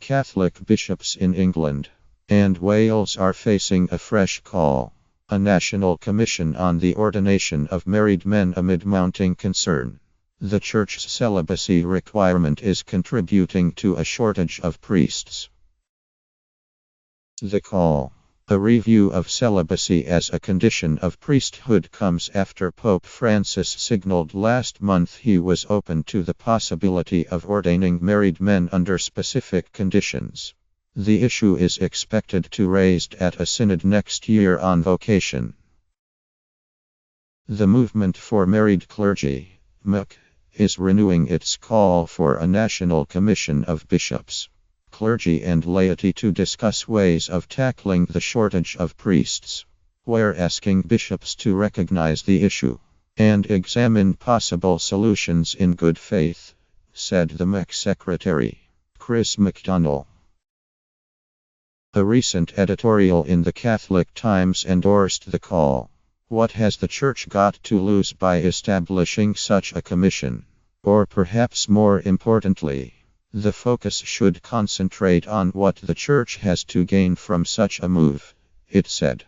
Catholic bishops in England and Wales are facing a fresh call. A national commission on the ordination of married men amid mounting concern. The Church's celibacy requirement is contributing to a shortage of priests. The call. A review of celibacy as a condition of priesthood comes after Pope Francis signaled last month he was open to the possibility of ordaining married men under specific conditions. The issue is expected to be raised at a synod next year on vocation. The Movement for Married Clergy, MUC, is renewing its call for a national commission of bishops, clergy and laity to discuss ways of tackling the shortage of priests. We're asking bishops to recognize the issue and examine possible solutions in good faith, said the MUC secretary, Chris McDonnell. A recent editorial in the Catholic Times endorsed the call. What has the Church got to lose by establishing such a commission? Or perhaps more importantly, the focus should concentrate on what the Church has to gain from such a move, it said.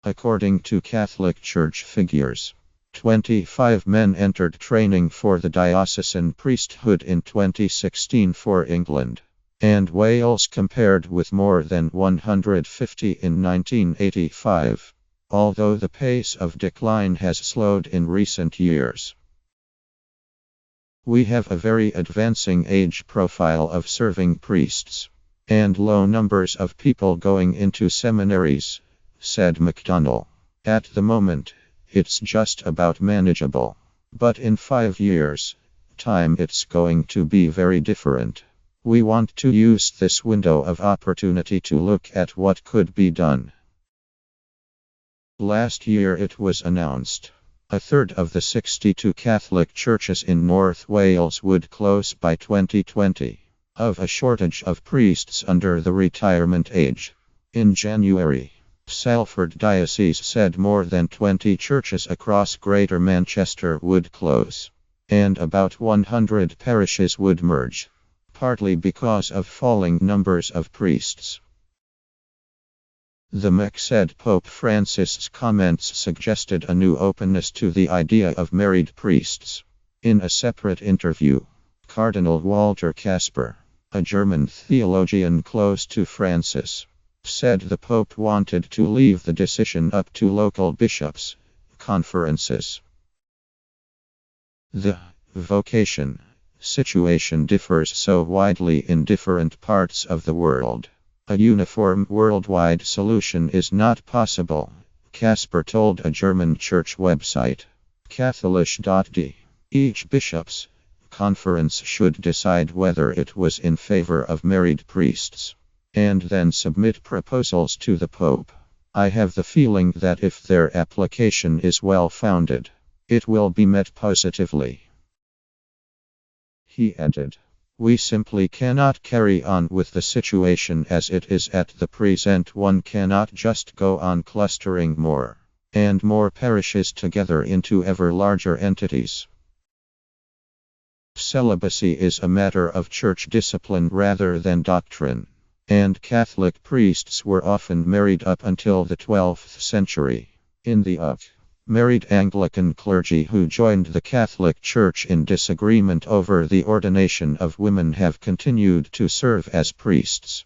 According to Catholic Church figures, 25 men entered training for the diocesan priesthood in 2016 for England and Wales, compared with more than 150 in 1985, although the pace of decline has slowed in recent years. We have a very advancing age profile of serving priests and low numbers of people going into seminaries, said McDonnell. At the moment, it's just about manageable. But in 5 years' time, it's going to be very different. We want to use this window of opportunity to look at what could be done. Last year it was announced a third of the 62 Catholic churches in North Wales would close by 2020, of a shortage of priests under the retirement age. In January, Salford Diocese said more than 20 churches across Greater Manchester would close, and about 100 parishes would merge, partly because of falling numbers of priests. The MUC said Pope Francis's comments suggested a new openness to the idea of married priests. In a separate interview, Cardinal Walter Kasper, a German theologian close to Francis, said the Pope wanted to leave the decision up to local bishops' conferences. The vocation situation differs so widely in different parts of the world. A uniform worldwide solution is not possible, Kasper told a German church website, Catholic.de. Each bishop's conference should decide whether it was in favor of married priests, and then submit proposals to the Pope. I have the feeling that if their application is well-founded, it will be met positively. He added, "We simply cannot carry on with the situation as it is at the present. One cannot just go on clustering more and more parishes together into ever larger entities. Celibacy is a matter of church discipline rather than doctrine, and Catholic priests were often married up until the 12th century. In the UK, married Anglican clergy who joined the Catholic Church in disagreement over the ordination of women have continued to serve as priests.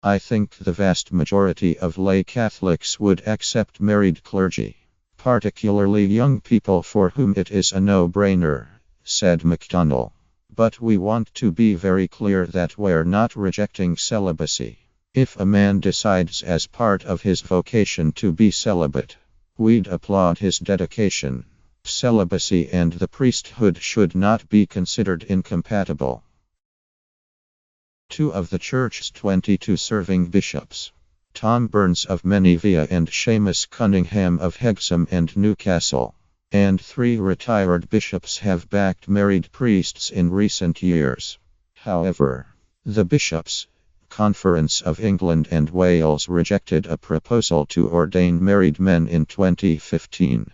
I think the vast majority of lay Catholics would accept married clergy, particularly young people for whom it is a no-brainer," said McDonnell. "But we want to be very clear that we're not rejecting celibacy. If a man decides as part of his vocation to be celibate, we'd applaud his dedication. Celibacy and the priesthood should not be considered incompatible." 2 of the Church's 22 serving bishops, Tom Burns of Menevia and Seamus Cunningham of Hexham and Newcastle, and 3 retired bishops have backed married priests in recent years. However, the Bishops' Conference of England and Wales rejected a proposal to ordain married men in 2015.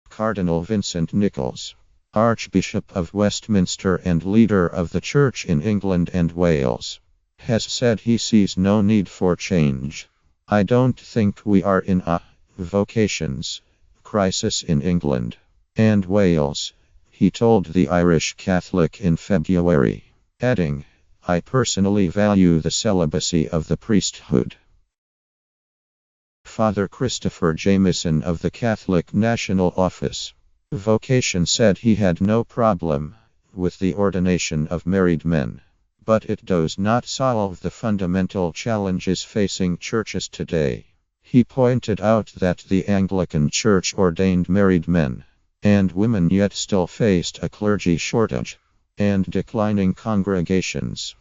Cardinal Vincent Nichols, Archbishop of Westminster and leader of the Church in England and Wales, has said he sees no need for change. "I don't think we are in a vocations crisis in England and Wales," he told the Irish Catholic in February, adding, "I personally value the celibacy of the priesthood." Father Christopher Jamieson of the Catholic National Office Vocation said he had no problem with the ordination of married men, but it does not solve the fundamental challenges facing churches today. He pointed out that the Anglican Church ordained married men and women yet still faced a clergy shortage and declining congregations.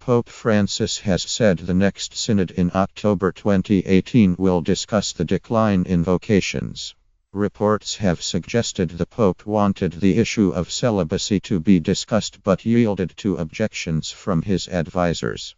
Pope Francis has said the next synod in October 2018 will discuss the decline in vocations. Reports have suggested the Pope wanted the issue of celibacy to be discussed but yielded to objections from his advisors.